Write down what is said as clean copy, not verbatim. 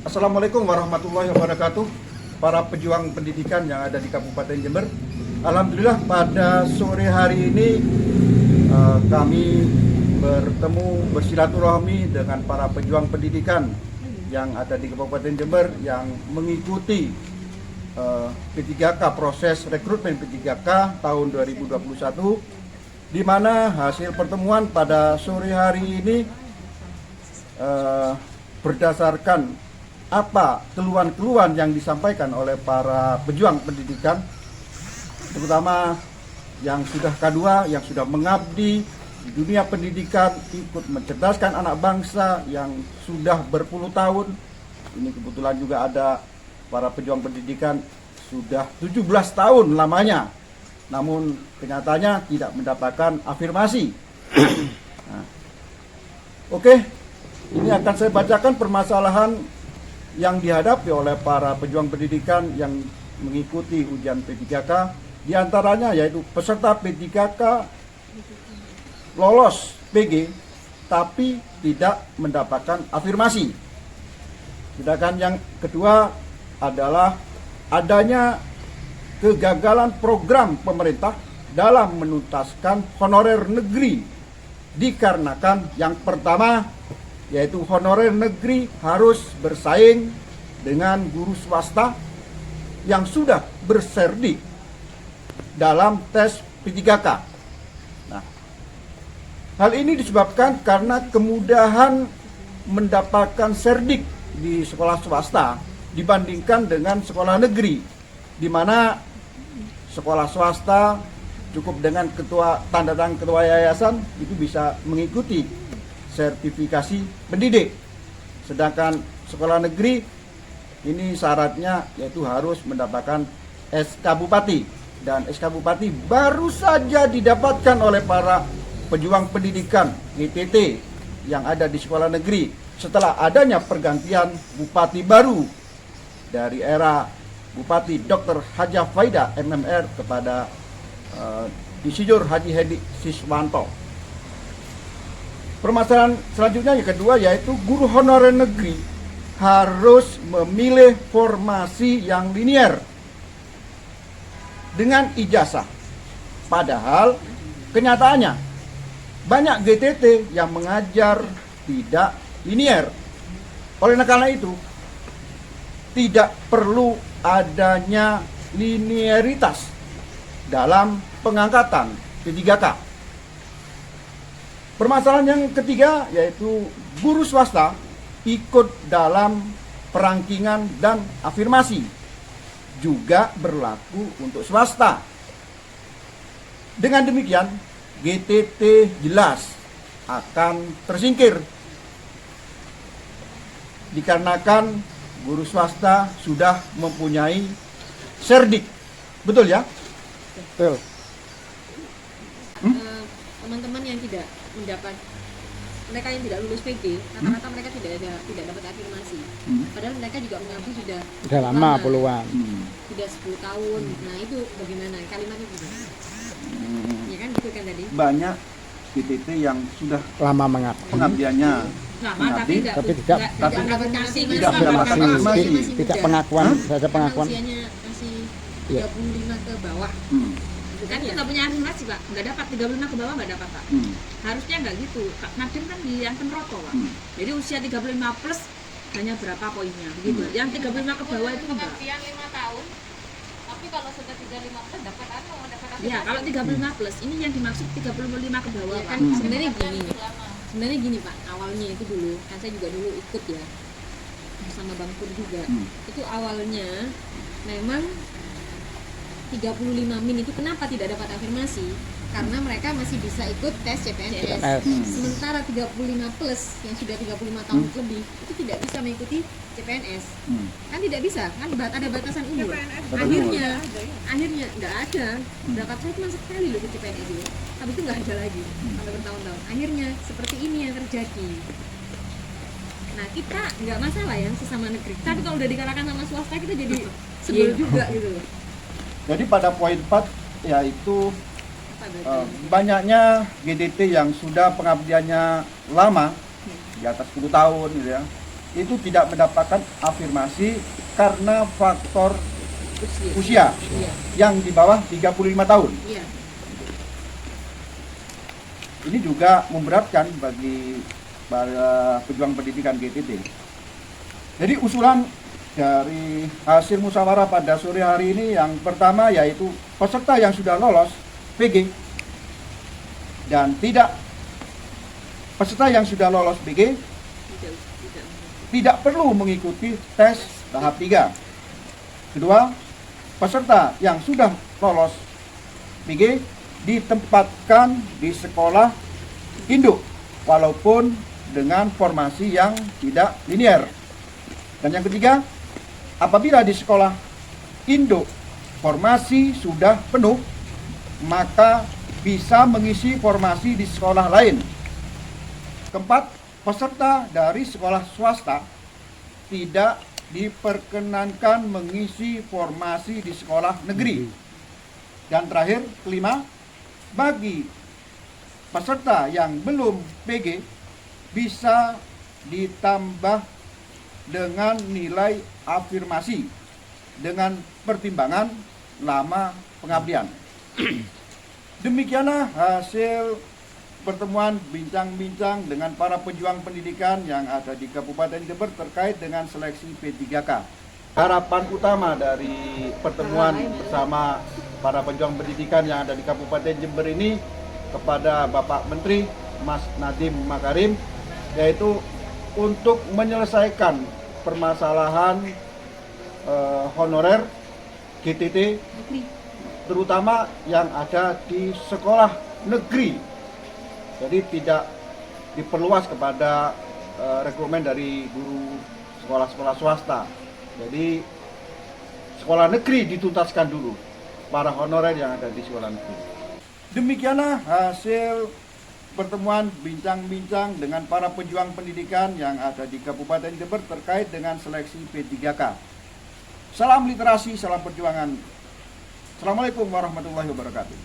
Assalamualaikum warahmatullahi wabarakatuh. Para pejuang pendidikan yang ada di Kabupaten Jember, alhamdulillah pada sore hari ini kami bertemu bersilaturahmi dengan para pejuang pendidikan yang ada di Kabupaten Jember yang mengikuti P3K, proses rekrutmen P3K tahun 2021, di mana hasil pertemuan pada sore hari ini berdasarkan apa keluhan-keluhan yang disampaikan oleh para pejuang pendidikan, terutama yang sudah K2, yang sudah mengabdi di dunia pendidikan, ikut mencerdaskan anak bangsa yang sudah berpuluh tahun. Ini kebetulan juga ada para pejuang pendidikan sudah 17 tahun lamanya, namun kenyataannya tidak mendapatkan afirmasi. Nah, oke, ini akan saya bacakan permasalahan yang dihadapi oleh para pejuang pendidikan yang mengikuti ujian P3K, diantaranya yaitu peserta P3K lolos PG tapi tidak mendapatkan afirmasi. Sedangkan yang kedua adalah adanya kegagalan program pemerintah dalam menuntaskan honorer negeri, dikarenakan yang pertama yaitu honorer negeri harus bersaing dengan guru swasta yang sudah berserdik dalam tes P3K. Nah, hal ini disebabkan karena kemudahan mendapatkan serdik di sekolah swasta dibandingkan dengan sekolah negeri, di mana sekolah swasta cukup dengan tanda tangan ketua yayasan itu bisa mengikuti sertifikasi pendidik. Sedangkan sekolah negeri ini syaratnya yaitu harus mendapatkan SK Bupati, dan SK Bupati baru saja didapatkan oleh para pejuang pendidikan GTT yang ada di sekolah negeri setelah adanya pergantian bupati baru dari era Bupati Dr. Haja Faida MMR kepada Insinyur Haji Hedi Siswanto. Permasalahan selanjutnya yang kedua yaitu guru honorer negeri harus memilih formasi yang linier dengan ijazah. Padahal kenyataannya banyak GTT yang mengajar tidak linier. Oleh karena itu tidak perlu adanya linearitas dalam pengangkatan P3K. Permasalahan yang ketiga yaitu guru swasta ikut dalam perangkingan dan afirmasi, juga berlaku untuk swasta. Dengan demikian GTT jelas akan tersingkir dikarenakan guru swasta sudah mempunyai serdik. Betul ya? Betul. Teman-teman yang tidak mendapat, mereka yang tidak lulus PG, rata-rata mereka tidak dapat afirmasi. Padahal mereka juga mengabdi sudah lama puluhan. Sudah 10 tahun. Nah, itu bagaimana kalimatnya gitu? Ya kan gitu kan tadi. Banyak GTT yang sudah Lama mengabdi. pengabdiannya tapi tidak tidak pengakuan, saja karena pengakuan. usianya masih 35 ke bawah. Kan kita punya afirmasi Pak, nggak dapat 35 ke bawah nggak dapat Pak. Harusnya nggak gitu. Nadiem kan di yang Roto Pak. Jadi usia 35 plus hanya berapa poinnya begitu. Yang 35 ke bawah itu enggak. Pengabdian 5 tahun. Tapi kalau sudah 35 plus dapat afirmasi. Ya, kalau 35 plus ini yang dimaksud 35 ke bawah kan. Sebenarnya gini Pak, awalnya itu dulu kan saya juga dulu ikut ya bersama Bang Pur juga. Itu awalnya memang 35 min itu kenapa tidak dapat afirmasi? karena mereka masih bisa ikut tes CPNS. CPNS. Sementara 35 plus yang sudah 35 tahun lebih itu tidak bisa mengikuti CPNS. Kan tidak bisa, kan ada batasan umur. Akhirnya nggak ada. Berangkat saya cuma sekali loh ke CPNS itu. Habis itu nggak ada lagi sampai bertahun-tahun. Akhirnya seperti ini yang terjadi. Nah, kita nggak masalah ya sesama negeri. Tapi kalau udah dikalahkan sama swasta kita jadi sebel juga gitu loh. Jadi pada poin 4 yaitu banyaknya GDT yang sudah pengabdiannya lama di atas 10 tahun gitu ya, itu tidak mendapatkan afirmasi karena faktor usia yang di bawah 35 tahun. Iya. Ini juga memberatkan bagi para pejuang pendidikan GTT. Jadi usulan dari hasil musyawarah pada sore hari ini yang pertama yaitu peserta yang sudah lolos PG dan peserta yang sudah lolos PG tidak perlu mengikuti tes tahap 3. Kedua, peserta yang sudah lolos PG ditempatkan di sekolah induk walaupun dengan formasi yang tidak linier. Dan yang ketiga, apabila di sekolah induk formasi sudah penuh, maka bisa mengisi formasi di sekolah lain. Keempat, peserta dari sekolah swasta tidak diperkenankan mengisi formasi di sekolah negeri. Dan terakhir, kelima, bagi peserta yang belum PG bisa ditambah dengan nilai afirmasi dengan pertimbangan lama pengabdian. Demikianlah hasil pertemuan bincang-bincang dengan para pejuang pendidikan yang ada di Kabupaten Jember terkait dengan seleksi P3K. Harapan utama dari pertemuan bersama para pejuang pendidikan yang ada di Kabupaten Jember ini kepada Bapak Menteri Mas Nadiem Makarim, yaitu untuk menyelesaikan permasalahan honorer GTT terutama yang ada di sekolah negeri. Jadi tidak diperluas kepada rekrutmen dari guru sekolah-sekolah swasta. Jadi sekolah negeri dituntaskan dulu para honorer yang ada di sekolah negeri. Demikianlah hasil pertemuan bincang-bincang dengan para pejuang pendidikan yang ada di Kabupaten Jember terkait dengan seleksi P3K. Salam literasi, salam perjuangan. Assalamualaikum warahmatullahi wabarakatuh.